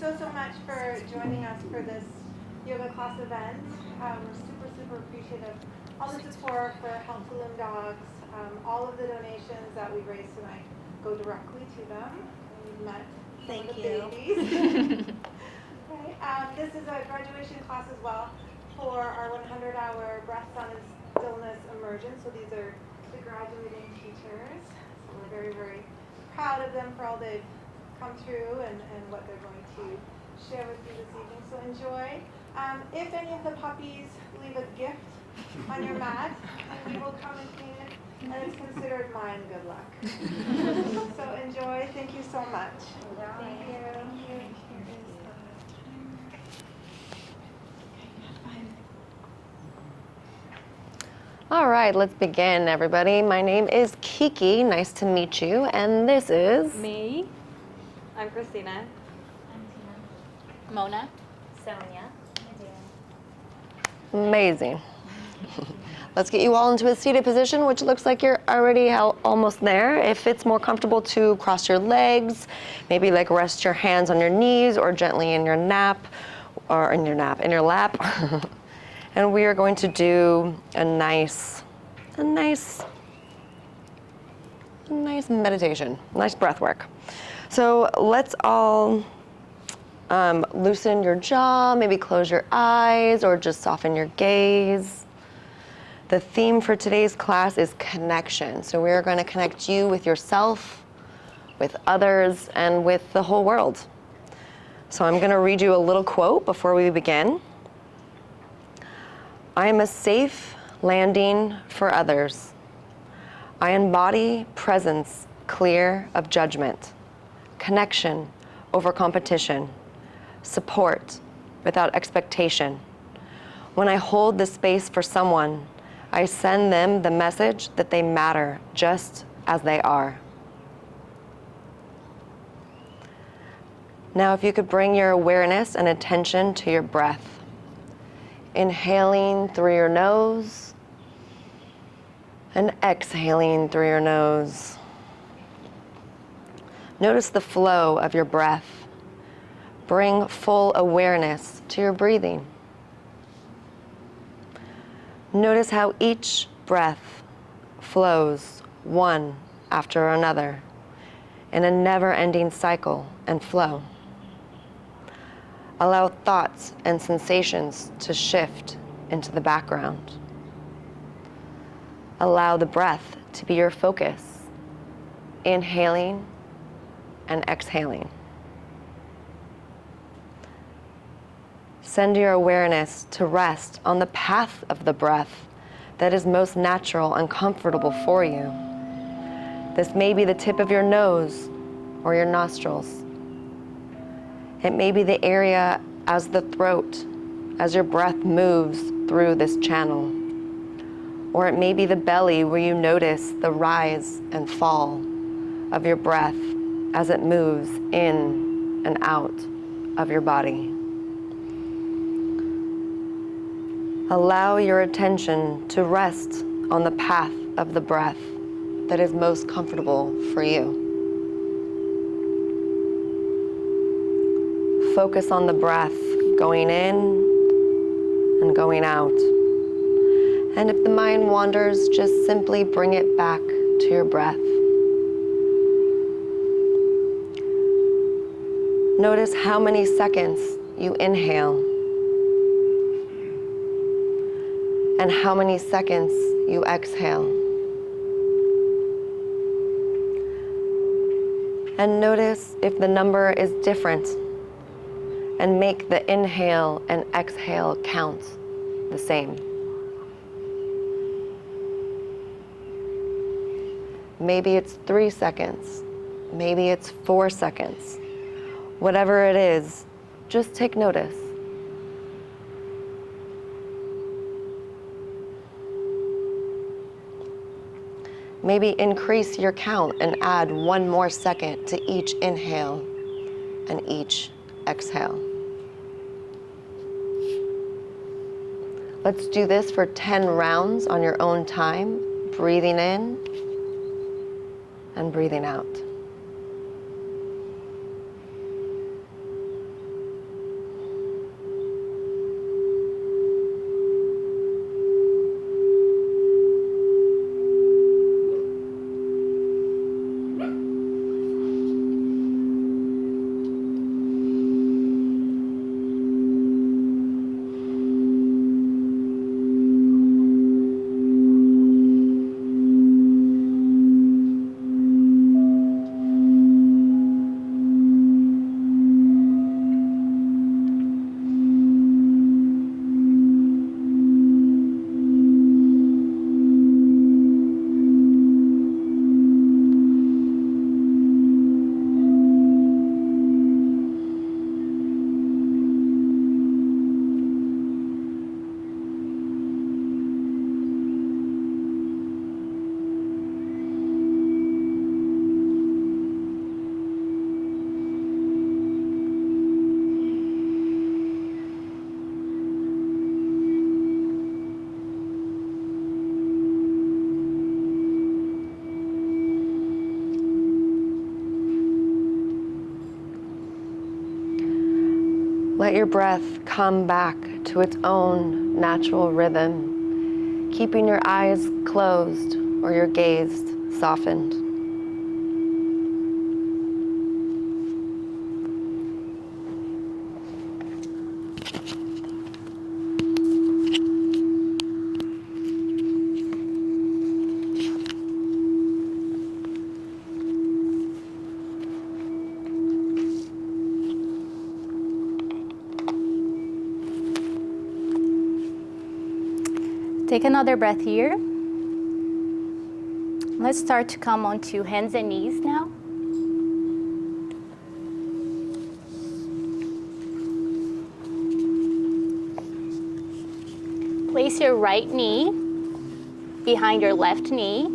so much for joining us for this yoga class event. We're super appreciative of all the support for Help Tulum Dogs. All of the donations that we've raised tonight go directly to them. We've met some of the babies. Okay. This is a graduation class as well for our 100-hour breath, sun, and stillness immersion. So these are the graduating teachers. So we're very proud of them for all they've come through and what they're going to share with you this evening. So enjoy. If any of the puppies leave a gift on your mat, we will come and clean it, and it's considered mine good luck. So enjoy. Thank you so much. Thank you. All right, let's begin, everybody. My name is Kiki. Nice to meet you. And this is... Me. I'm Christina. I'm Tina. Mona. Sonia. Amazing. Let's get you all into a seated position, which looks like you're already almost there. If it's more comfortable to cross your legs, maybe like rest your hands on your knees or gently in your lap. And we are going to do a nice meditation, nice breath work. So let's all loosen your jaw, maybe close your eyes or just soften your gaze. The theme for today's class is connection. So we are going to connect you with yourself, with others, and with the whole world. So I'm going to read you a little quote before we begin. I am a safe landing for others. I embody presence clear of judgment, connection over competition, support without expectation. When I hold the space for someone, I send them the message that they matter just as they are. Now, if you could bring your awareness and attention to your breath. Inhaling through your nose and exhaling through your nose. Notice the flow of your breath. Bring full awareness to your breathing. Notice how each breath flows one after another in a never-ending cycle and flow. Allow thoughts and sensations to shift into the background. Allow the breath to be your focus, inhaling and exhaling. Send your awareness to rest on the path of the breath that is most natural and comfortable for you. This may be the tip of your nose or your nostrils. It may be the area as the throat, as your breath moves through this channel. Or it may be the belly where you notice the rise and fall of your breath as it moves in and out of your body. Allow your attention to rest on the path of the breath that is most comfortable for you. Focus on the breath going in and going out. And if the mind wanders, just simply bring it back to your breath. Notice how many seconds you inhale and how many seconds you exhale. And notice if the number is different, and make the inhale and exhale count the same. Maybe it's 3 seconds, maybe it's 4 seconds. Whatever it is, just take notice. Maybe increase your count and add 1 more second to each inhale and each exhale. Let's do this for 10 rounds on your own time, breathing in and breathing out. Let your breath come back to its own natural rhythm, keeping your eyes closed or your gaze softened. Take another breath here. Let's start to come onto hands and knees now. Place your right knee behind your left knee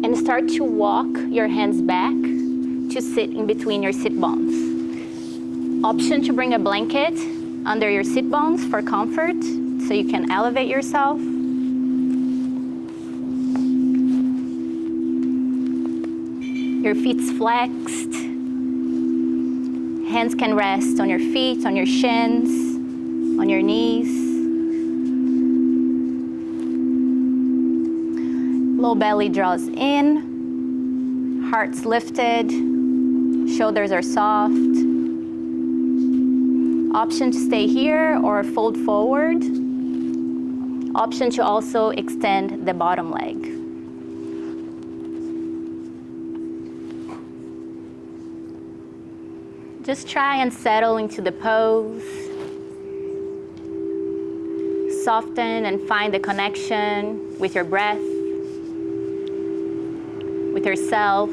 and start to walk your hands back to sit in between your sit bones. Option to bring a blanket under your sit bones for comfort so you can elevate yourself. Your feet's flexed. Hands can rest on your feet, on your shins, on your knees. Low belly draws in, heart's lifted, shoulders are soft. Option to stay here or fold forward. Option to also extend the bottom leg. Just try and settle into the pose. Soften and find the connection with your breath, with yourself.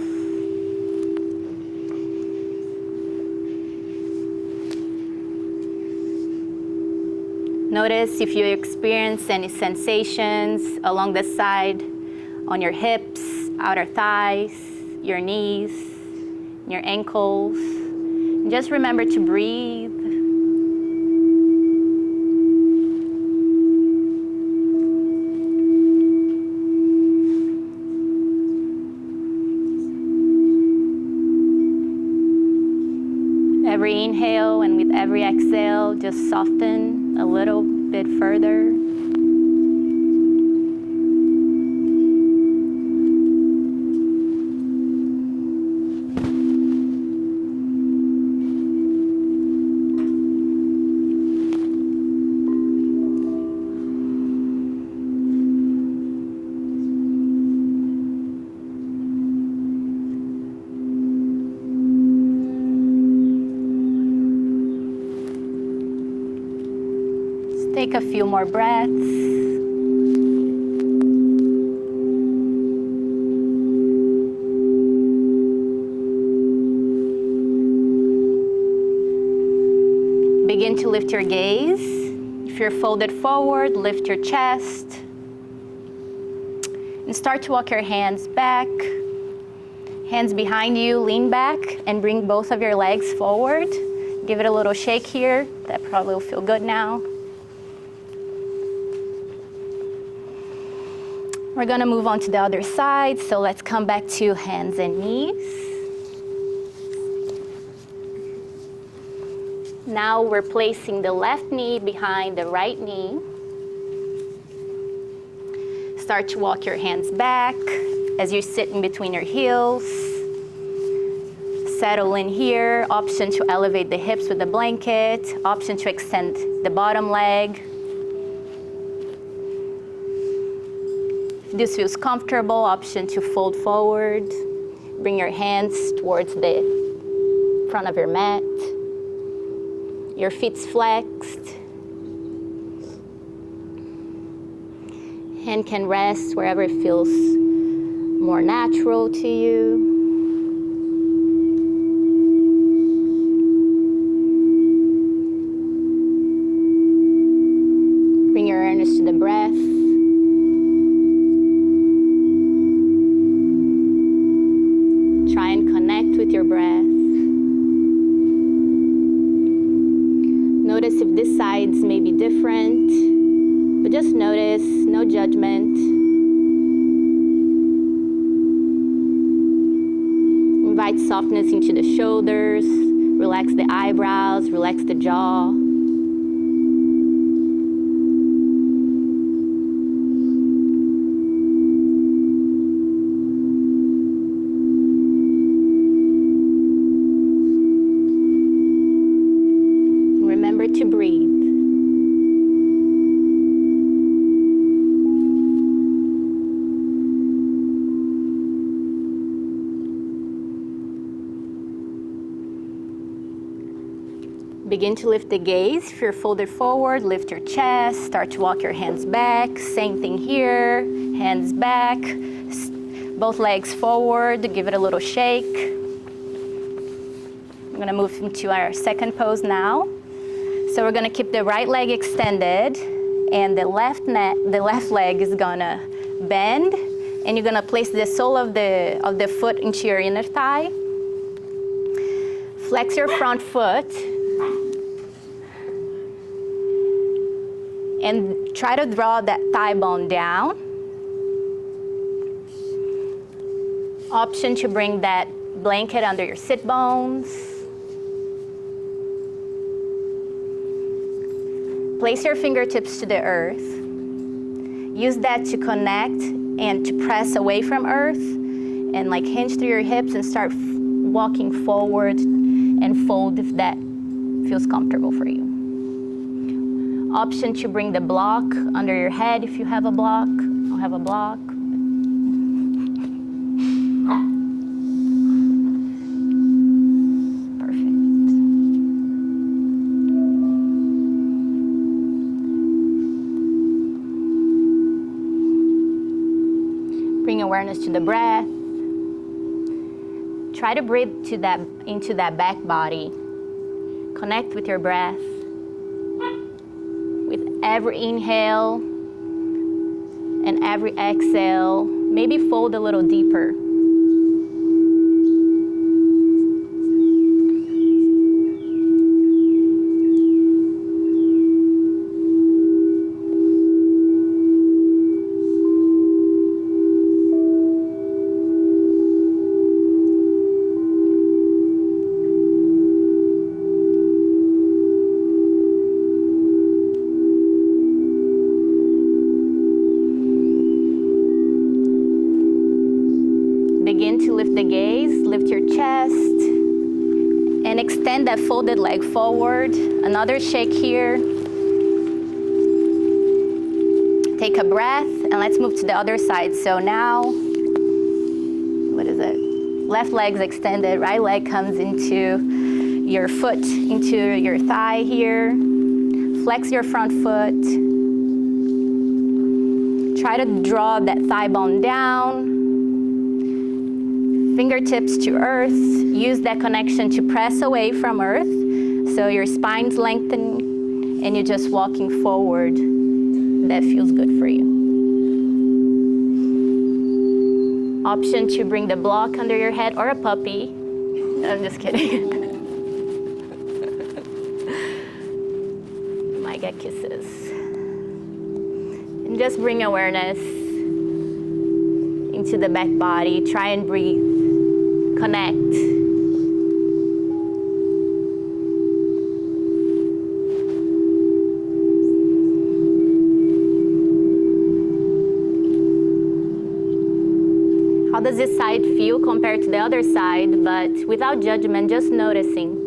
Notice if you experience any sensations along the side, on your hips, outer thighs, your knees, your ankles. And just remember to breathe. Every inhale and with every exhale, just soften a little bit further. Take a few more breaths. Begin to lift your gaze. If you're folded forward, lift your chest. And start to walk your hands back. Hands behind you, lean back and bring both of your legs forward. Give it a little shake here. That probably will feel good now. We're gonna move on to the other side, so let's come back to hands and knees. Now we're placing the left knee behind the right knee. Start to walk your hands back as you sit in between your heels. Settle in here. Option to elevate the hips with the blanket. Option to extend the bottom leg. If this feels comfortable, option to fold forward. Bring your hands towards the front of your mat. Your feet's flexed. Hand can rest wherever it feels more natural to you. Bring your awareness to the breath. Try and connect with your breath. Notice if this side's may be different, but just notice, no judgment. Invite softness into the shoulders, Relax the eyebrows, relax the jaw. Remember to breathe. Begin to lift the gaze. If you're folded forward, lift your chest. Start to walk your hands back. Same thing here. Hands back. Both legs forward. Give it a little shake. I'm gonna move into our second pose now. So we're gonna keep the right leg extended, and the left leg is gonna bend, and you're gonna place the sole of the foot into your inner thigh. Flex your front foot. And try to draw that thigh bone down. Option to bring that blanket under your sit bones. Place your fingertips to the earth. Use that to connect and to press away from earth, and like hinge through your hips and start walking forward and fold if that feels comfortable for you. Option to bring the block under your head if you have a block. I'll have a block. Perfect. Bring awareness to the breath. Try to breathe into that back body. Connect with your breath. With every inhale and every exhale, maybe fold a little deeper. Begin to lift the gaze, lift your chest, and extend that folded leg forward. Another shake here. Take a breath, and let's move to the other side. So now, what is it? Left leg's extended, right leg comes into your foot, into your thigh here. Flex your front foot. Try to draw that thigh bone down. Fingertips to earth. Use that connection to press away from earth. So your spine's lengthened and you're just walking forward. That feels good for you. Option to bring the block under your head or a puppy. I'm just kidding. You might get kisses. And just bring awareness into the back body. Try and breathe. Connect. How does this side feel compared to the other side? But without judgment, just noticing.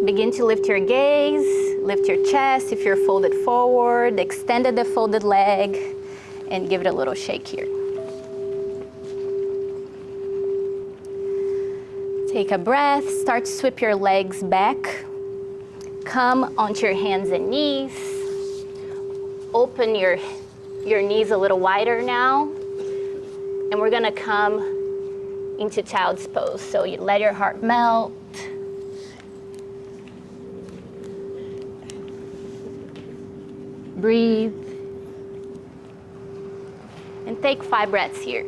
Begin to lift your gaze, lift your chest if you're folded forward, extended the folded leg, and give it a little shake here. Take a breath, start to sweep your legs back. Come onto your hands and knees. Open your knees a little wider now. And we're gonna come into child's pose. So you let your heart melt. Breathe. And take 5 breaths here.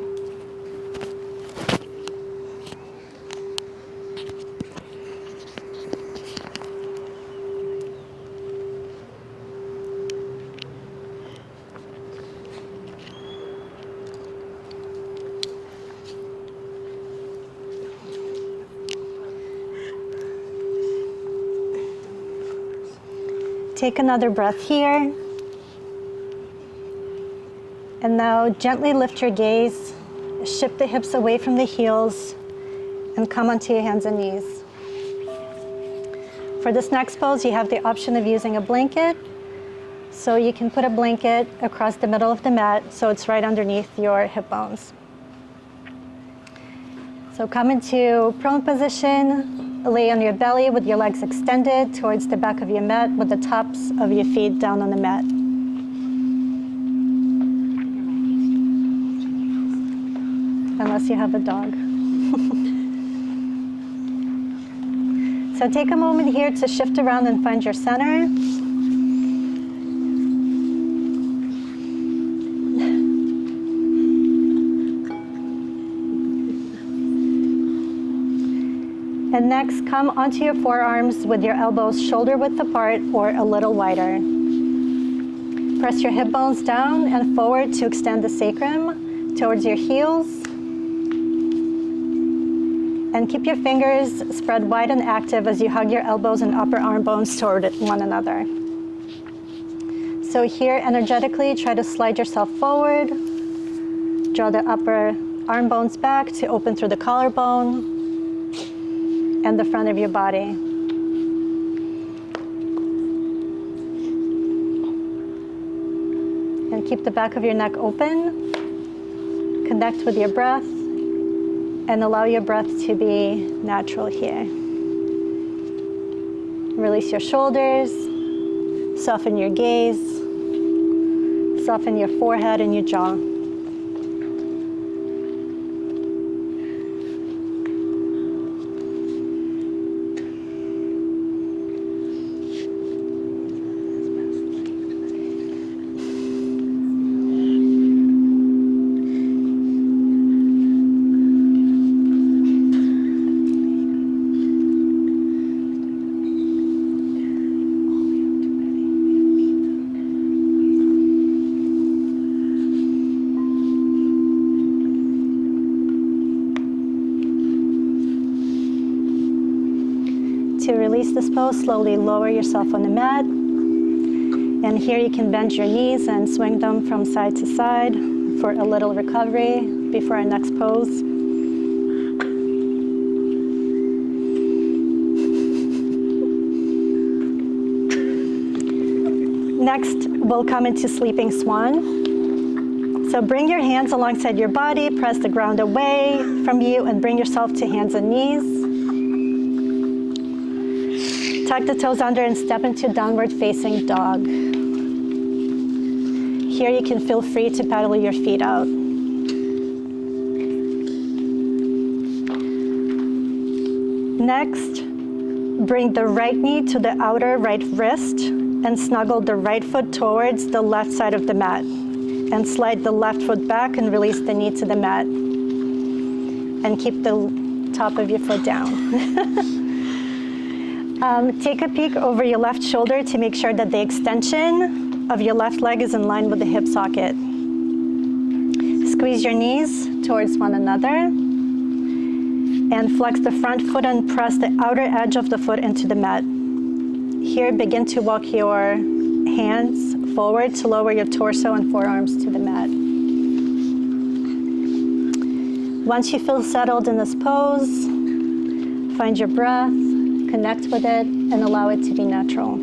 Take another breath here. And now gently lift your gaze, shift the hips away from the heels, and come onto your hands and knees. For this next pose, you have the option of using a blanket. So you can put a blanket across the middle of the mat so it's right underneath your hip bones. So come into prone position. Lay on your belly with your legs extended towards the back of your mat with the tops of your feet down on the mat. Unless you have a dog. So take a moment here to shift around and find your center. And next, come onto your forearms with your elbows shoulder width apart or a little wider. Press your hip bones down and forward to extend the sacrum towards your heels. And keep your fingers spread wide and active as you hug your elbows and upper arm bones toward one another. So here, energetically, try to slide yourself forward. Draw the upper arm bones back to open through the collarbone and the front of your body. And keep the back of your neck open. Connect with your breath and allow your breath to be natural here. Release your shoulders, soften your gaze, soften your forehead and your jaw. To release this pose, slowly lower yourself on the mat. And here you can bend your knees and swing them from side to side for a little recovery before our next pose. Next, we'll come into sleeping swan. So bring your hands alongside your body, press the ground away from you, and bring yourself to hands and knees. Tuck the toes under and step into downward facing dog. Here you can feel free to pedal your feet out. Next, bring the right knee to the outer right wrist and snuggle the right foot towards the left side of the mat. And slide the left foot back and release the knee to the mat. And keep the top of your foot down. Take a peek over your left shoulder to make sure that the extension of your left leg is in line with the hip socket. Squeeze your knees towards one another and flex the front foot and press the outer edge of the foot into the mat. Here, begin to walk your hands forward to lower your torso and forearms to the mat. Once you feel settled in this pose, find your breath, connect with it, and allow it to be natural.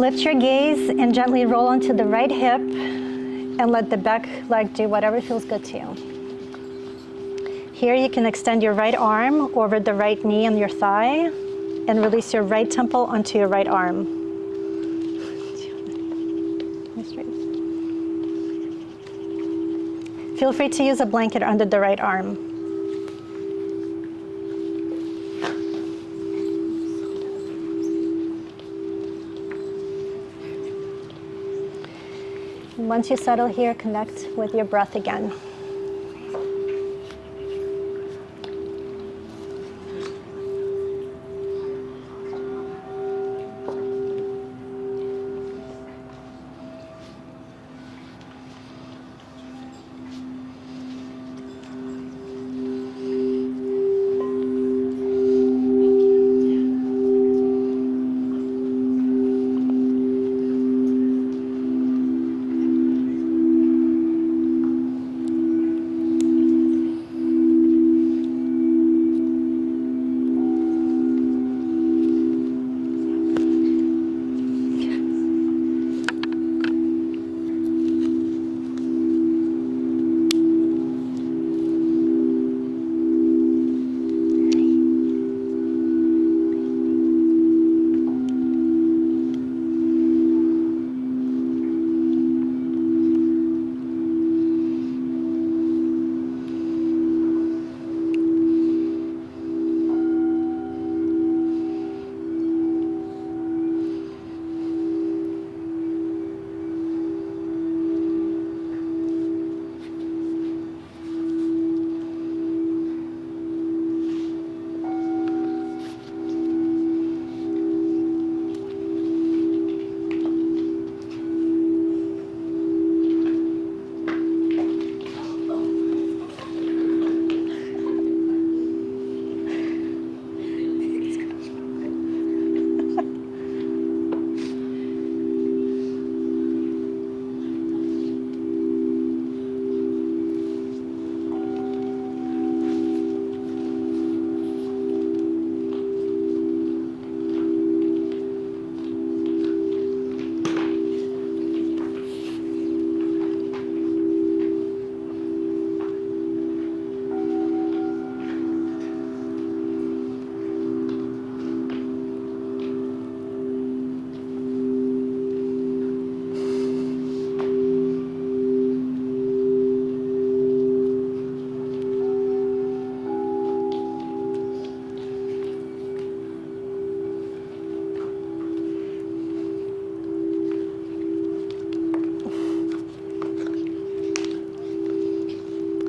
Lift your gaze and gently roll onto the right hip and let the back leg do whatever feels good to you. Here you can extend your right arm over the right knee and your thigh and release your right temple onto your right arm. Feel free to use a blanket under the right arm. Once you settle here, connect with your breath again.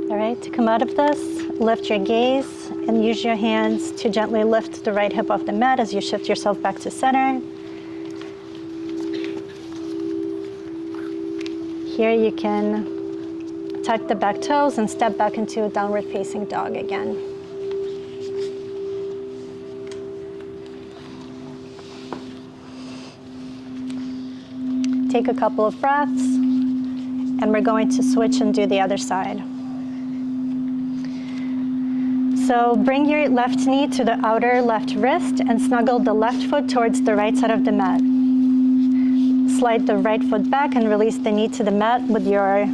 All right, to come out of this, lift your gaze and use your hands to gently lift the right hip off the mat as you shift yourself back to center. Here you can tuck the back toes and step back into a downward facing dog again. Take a couple of breaths, and we're going to switch and do the other side. So bring your left knee to the outer left wrist and snuggle the left foot towards the right side of the mat. Slide the right foot back and release the knee to the mat with your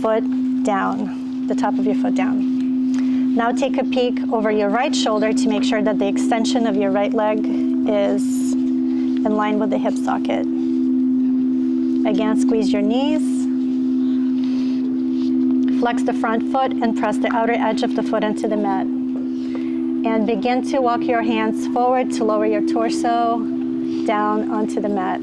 foot down, the top of your foot down. Now take a peek over your right shoulder to make sure that the extension of your right leg is in line with the hip socket. Again, squeeze your knees. Flex the front foot and press the outer edge of the foot into the mat. And begin to walk your hands forward to lower your torso down onto the mat.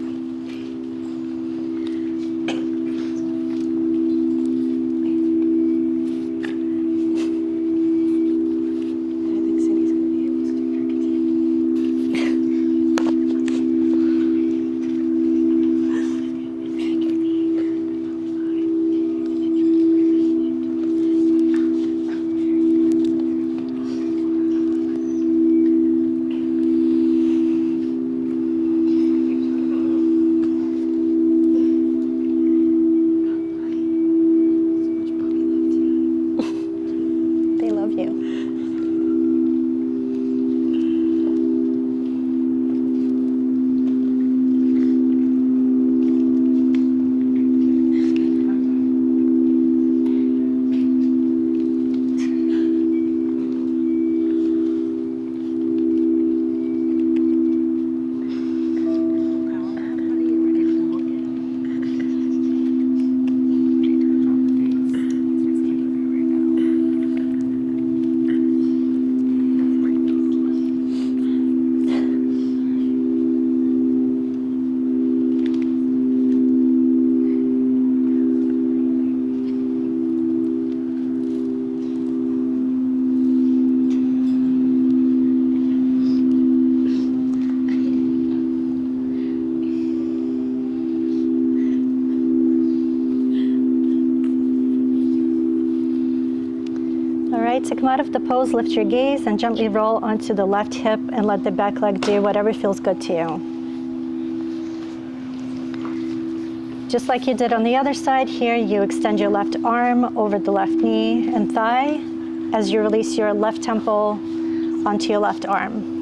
right, to come out of the pose, lift your gaze and gently roll onto the left hip and let the back leg do whatever feels good to you. Just like you did on the other side, here you extend your left arm over the left knee and thigh as you release your left temple onto your left arm.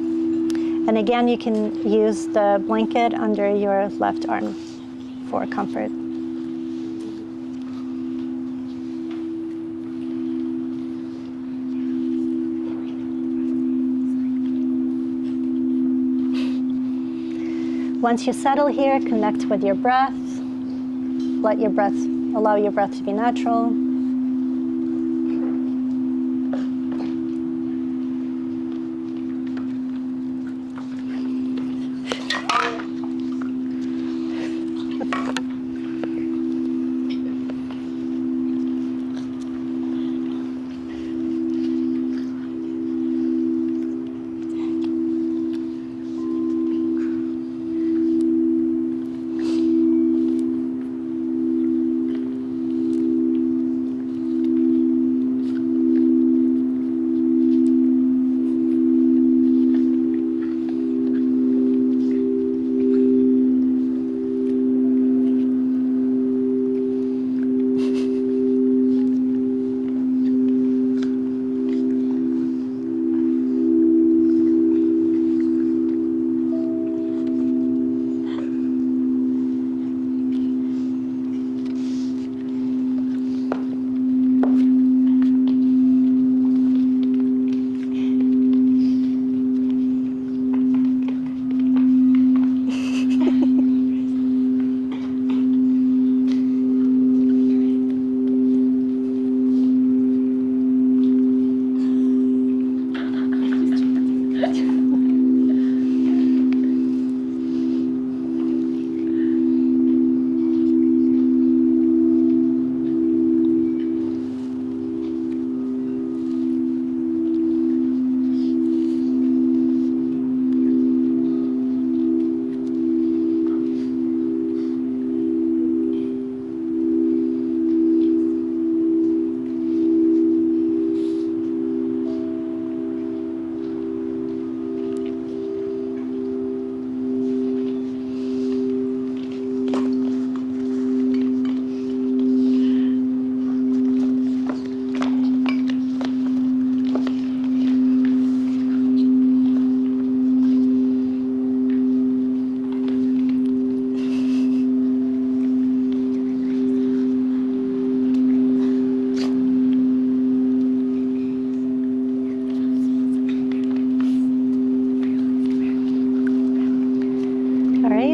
And again, you can use the blanket under your left arm for comfort. Once you settle here, connect with your breath. Allow your breath to be natural.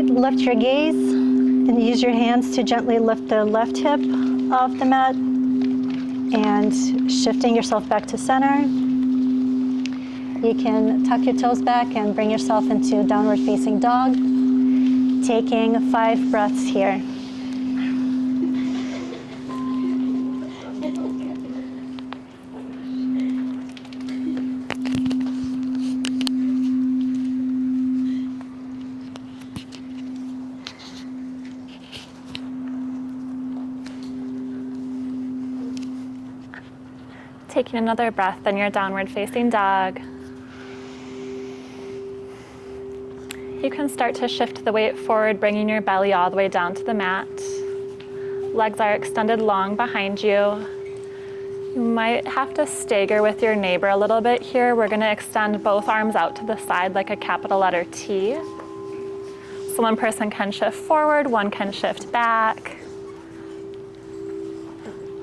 Lift your gaze and use your hands to gently lift the left hip off the mat and shifting yourself back to center. You can tuck your toes back and bring yourself into downward facing dog, taking 5 breaths here. Taking another breath in your downward facing dog. You can start to shift the weight forward, bringing your belly all the way down to the mat. Legs are extended long behind you. You might have to stagger with your neighbor a little bit here. We're going to extend both arms out to the side like a capital letter T. So one person can shift forward, one can shift back.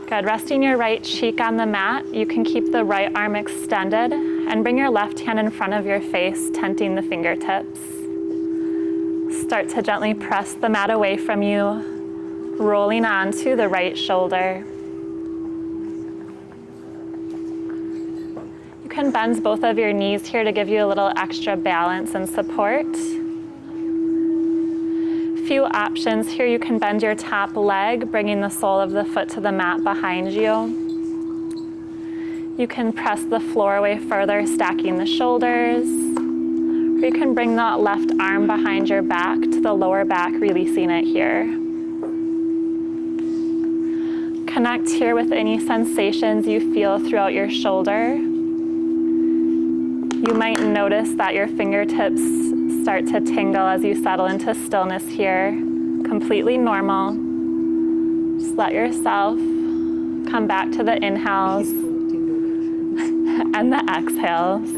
Good. Resting your right cheek on the mat, you can keep the right arm extended and bring your left hand in front of your face, tenting the fingertips. Start to gently press the mat away from you, rolling onto the right shoulder. You can bend both of your knees here to give you a little extra balance and support. Few options here. You can bend your top leg, bringing the sole of the foot to the mat behind you. You can press the floor away further, stacking the shoulders. Or you can bring that left arm behind your back to the lower back, releasing it here. Connect here with any sensations you feel throughout your shoulder. You might notice that your fingertips start to tingle as you settle into stillness here. Completely normal. Just let yourself come back to the inhales and the exhales.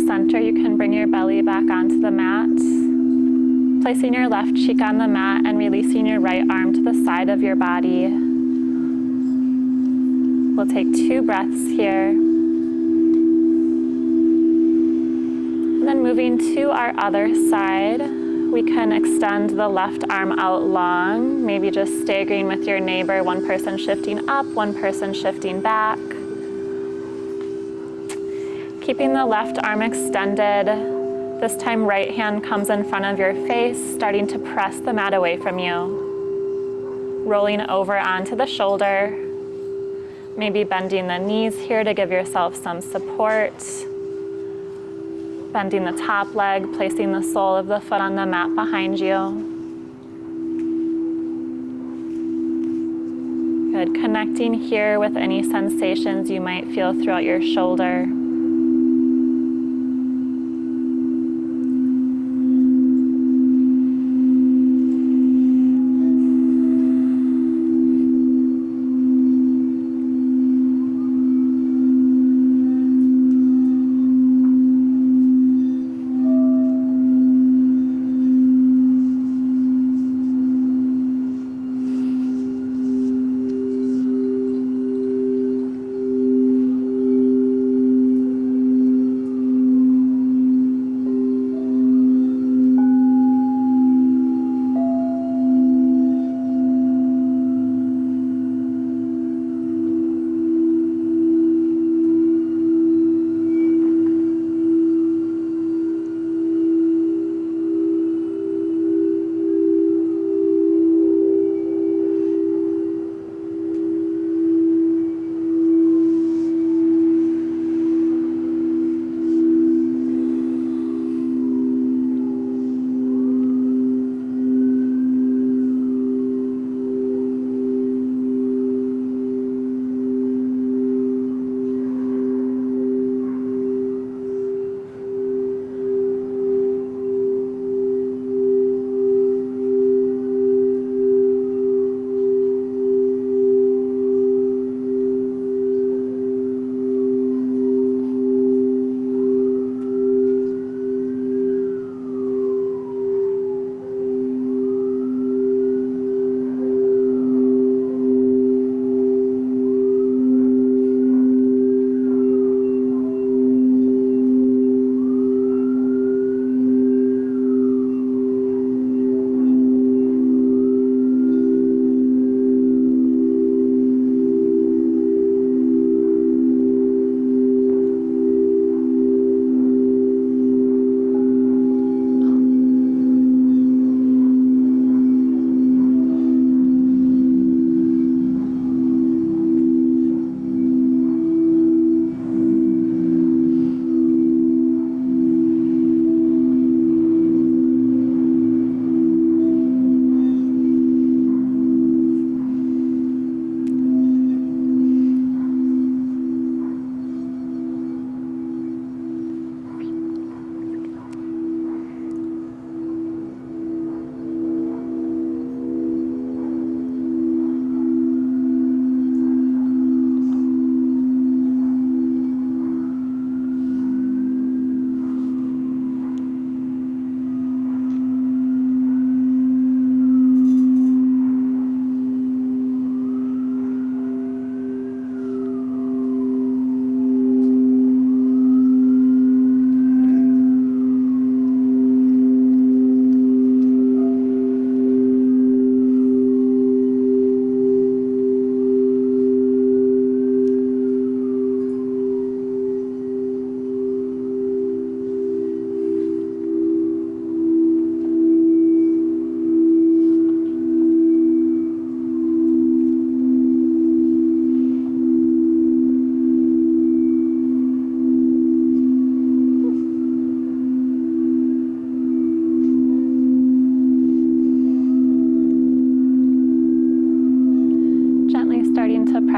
center, you can bring your belly back onto the mat, placing your left cheek on the mat and releasing your right arm to the side of your body. We'll take 2 breaths here. And then moving to our other side, we can extend the left arm out long, maybe just staggering with your neighbor, one person shifting up, one person shifting back. Keeping the left arm extended. This time right hand comes in front of your face, starting to press the mat away from you. Rolling over onto the shoulder. Maybe bending the knees here to give yourself some support. Bending the top leg, placing the sole of the foot on the mat behind you. Good. Good. Connecting here with any sensations you might feel throughout your shoulder.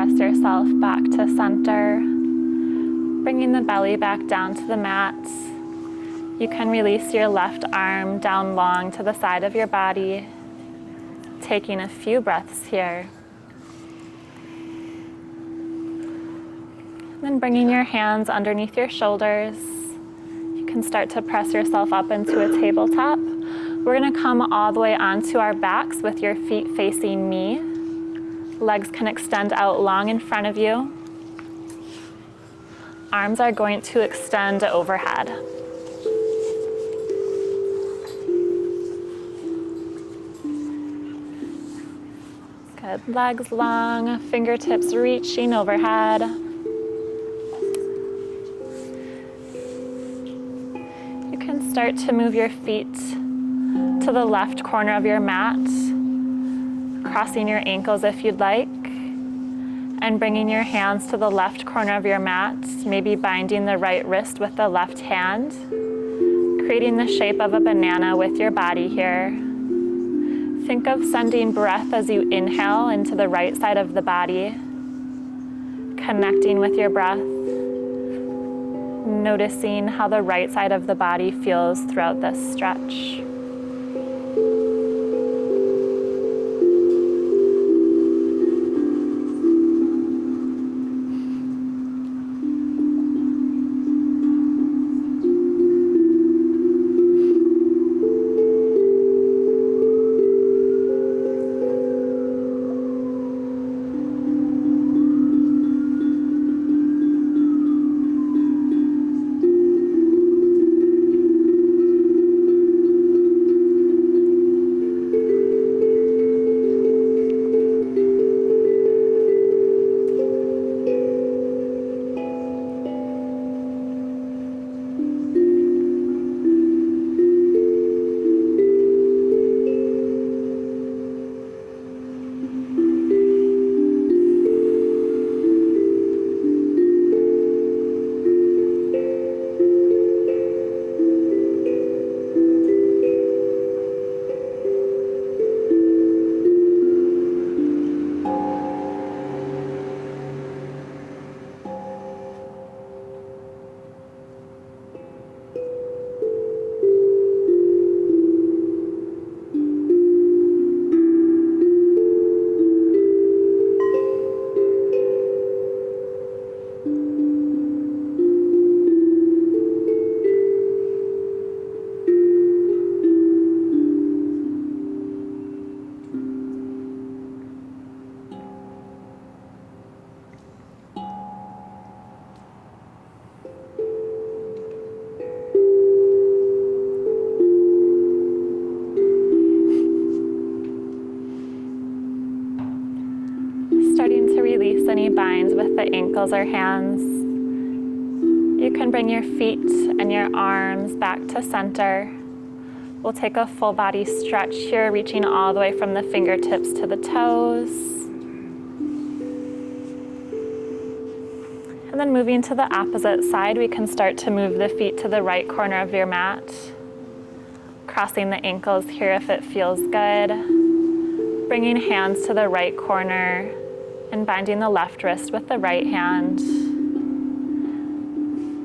press yourself back to center, bringing the belly back down to the mat. You can release your left arm down long to the side of your body, taking a few breaths here. Then bringing your hands underneath your shoulders. You can start to press yourself up into a tabletop. We're going to come all the way onto our backs with your feet facing me. Legs can extend out long in front of you. Arms are going to extend overhead. Good. Legs long, fingertips reaching overhead. You can start to move your feet to the left corner of your mat, crossing your ankles if you'd like, and bringing your hands to the left corner of your mat, maybe binding the right wrist with the left hand, creating the shape of a banana with your body here. Think of sending breath as you inhale into the right side of the body, connecting with your breath, noticing how the right side of the body feels throughout this stretch. Starting to release any binds with the ankles or hands. You can bring your feet and your arms back to center. We'll take a full body stretch here, reaching all the way from the fingertips to the toes. And then moving to the opposite side, we can start to move the feet to the right corner of your mat. Crossing the ankles here if it feels good. Bringing hands to the right corner and binding the left wrist with the right hand.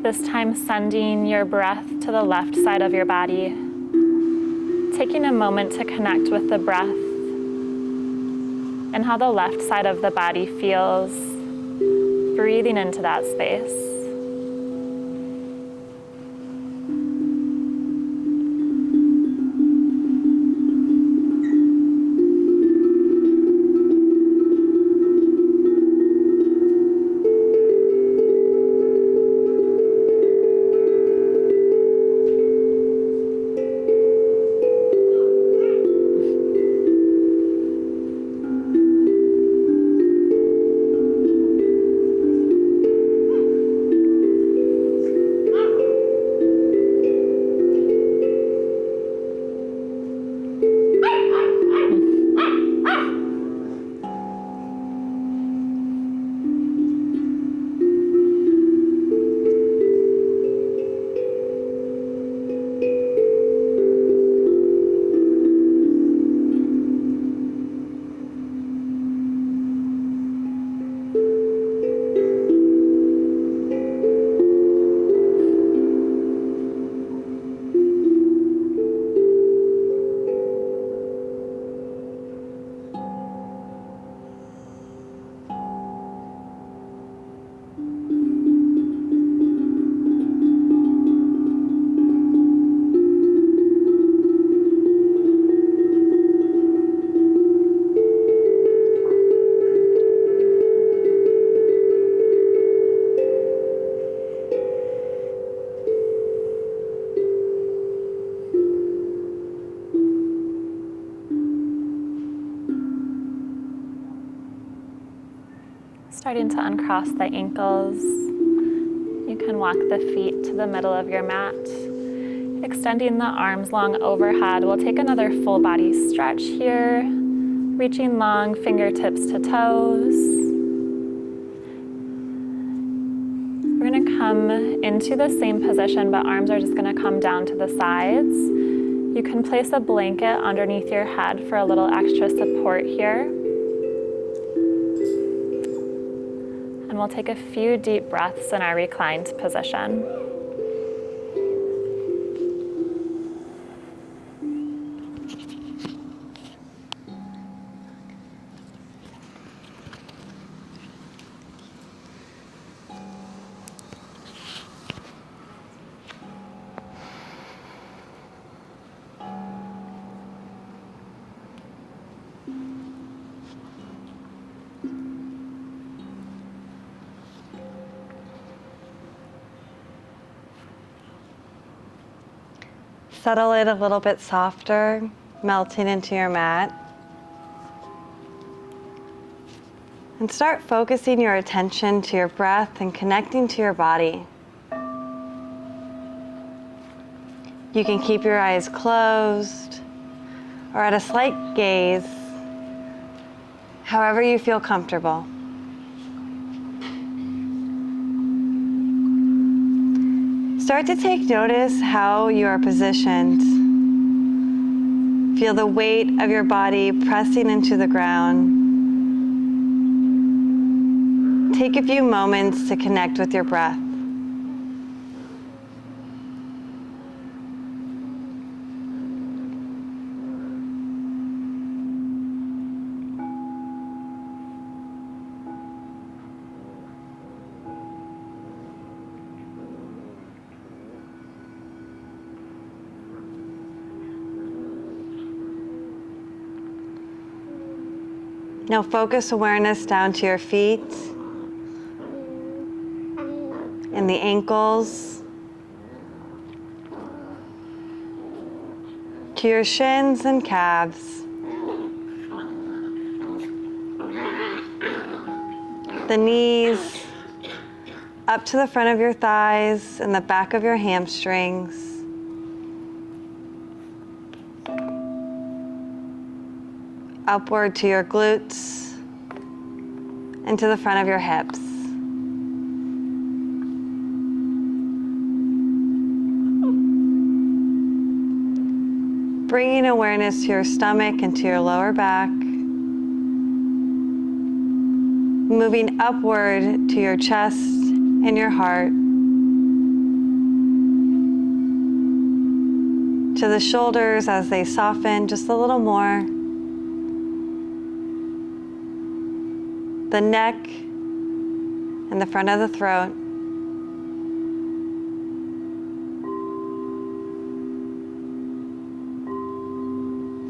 This time sending your breath to the left side of your body. Taking a moment to connect with the breath and how the left side of the body feels. Breathing into that space. Starting to uncross the ankles. You can walk the feet to the middle of your mat. Extending the arms long overhead. We'll take another full body stretch here. Reaching long fingertips to toes. We're going to come into the same position, but arms are just going to come down to the sides. You can place a blanket underneath your head for a little extra support here. And we'll take a few deep breaths in our reclined position. Settle it a little bit softer, melting into your mat. And start focusing your attention to your breath and connecting to your body. You can keep your eyes closed or at a slight gaze, however you feel comfortable. Start to take notice how you are positioned. Feel the weight of your body pressing into the ground. Take a few moments to connect with your breath. Now focus awareness down to your feet and the ankles, to your shins and calves, the knees, up to the front of your thighs and the back of your hamstrings. Upward to your glutes and to the front of your hips. Bringing awareness to your stomach and to your lower back. Moving upward to your chest and your heart. To the shoulders as they soften just a little more. The neck and the front of the throat.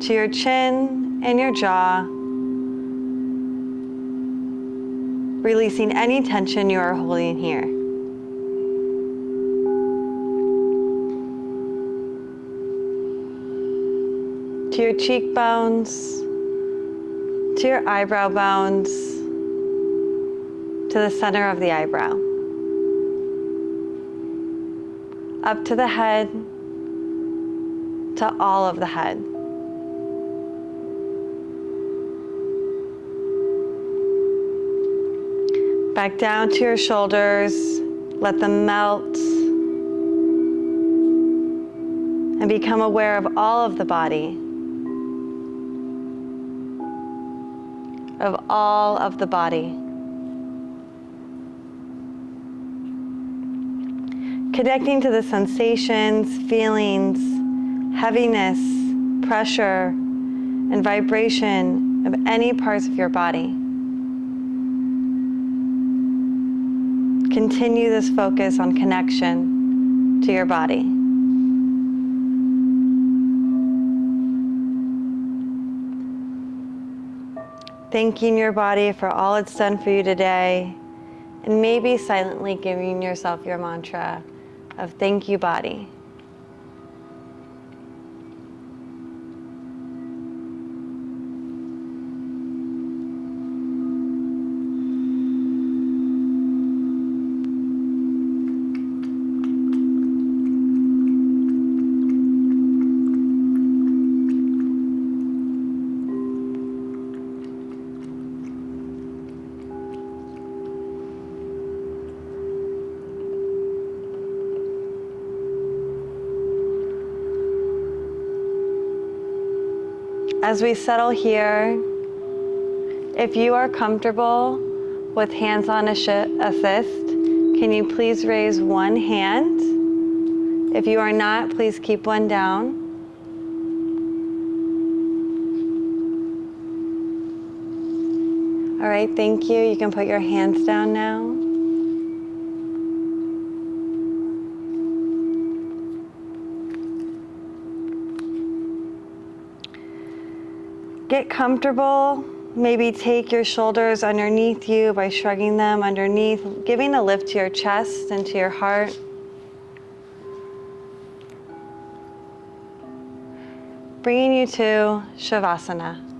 To your chin and your jaw. Releasing any tension you are holding here. To your cheekbones, to your eyebrow bones, to the center of the eyebrow. Up to the head, to all of the head. Back down to your shoulders, let them melt. And become aware of all of the body. Of all of the body. Connecting to the sensations, feelings, heaviness, pressure, and vibration of any parts of your body. Continue this focus on connection to your body. Thanking your body for all it's done for you today, and maybe silently giving yourself your mantra of thank you, body. As we settle here, if you are comfortable with hands-on assist, can you please raise one hand? If you are not, please keep one down. All right, thank you. You can put your hands down now. Get comfortable. Maybe take your shoulders underneath you by shrugging them underneath, giving a lift to your chest and to your heart. Bringing you to Shavasana.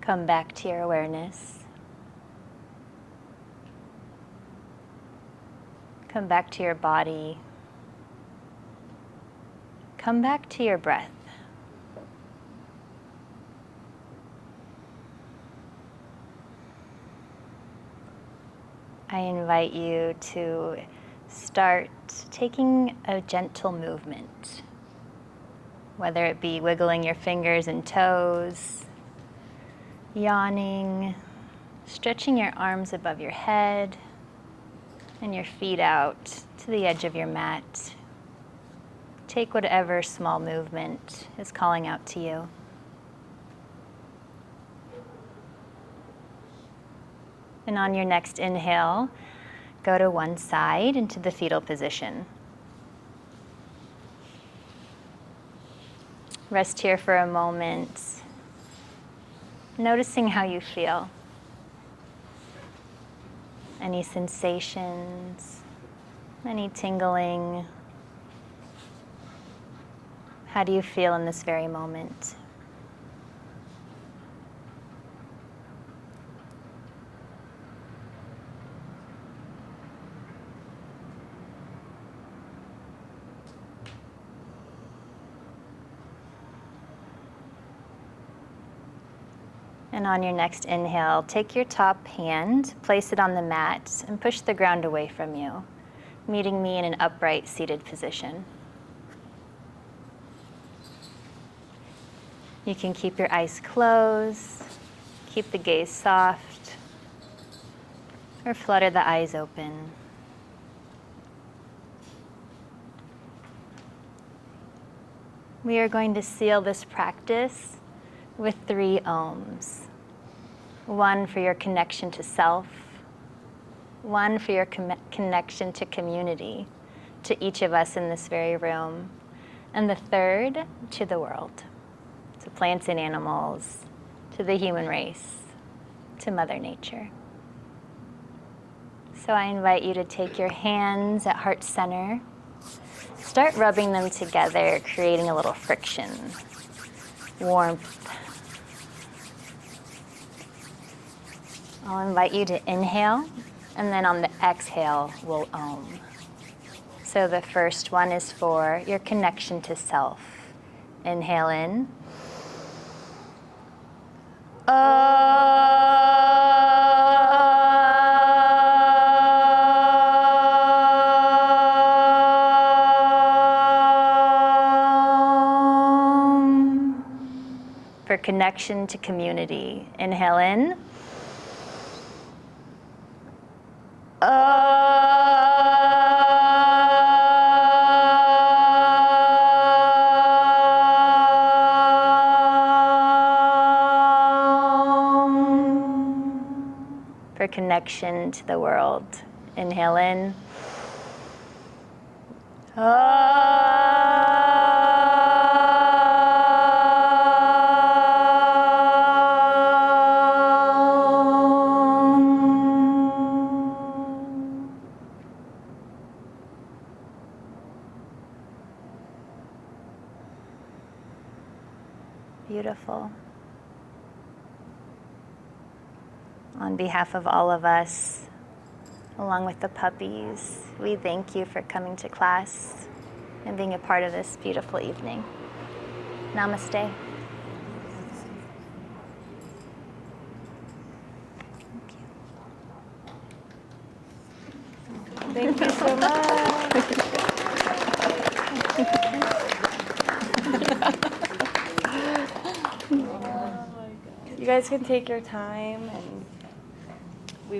Come back to your awareness. Come back to your body. Come back to your breath. I invite you to start taking a gentle movement, whether it be wiggling your fingers and toes, yawning, stretching your arms above your head, and your feet out to the edge of your mat. Take whatever small movement is calling out to you. And on your next inhale, go to one side into the fetal position. Rest here for a moment, noticing how you feel. Any sensations, any tingling. How do you feel in this very moment? And on your next inhale, take your top hand, place it on the mat, and push the ground away from you, meeting me in an upright seated position. You can keep your eyes closed, keep the gaze soft, or flutter the eyes open. We are going to seal this practice with 3 ohms. 1 for your connection to self, 1 for your connection to community, to each of us in this very room, and the 3rd to the world, to plants and animals, to the human race, to Mother Nature. So I invite you to take your hands at heart center, start rubbing them together, creating a little friction, warmth. I'll invite you to inhale, and then on the exhale, we'll om. So the first one is for your connection to self. Inhale in. For connection to community. Inhale in. For connection to the world. Inhale in. Beautiful. On behalf of all of us, along with the puppies, we thank you for coming to class and being a part of this beautiful evening. Namaste. Thank you so much. You guys can take your time and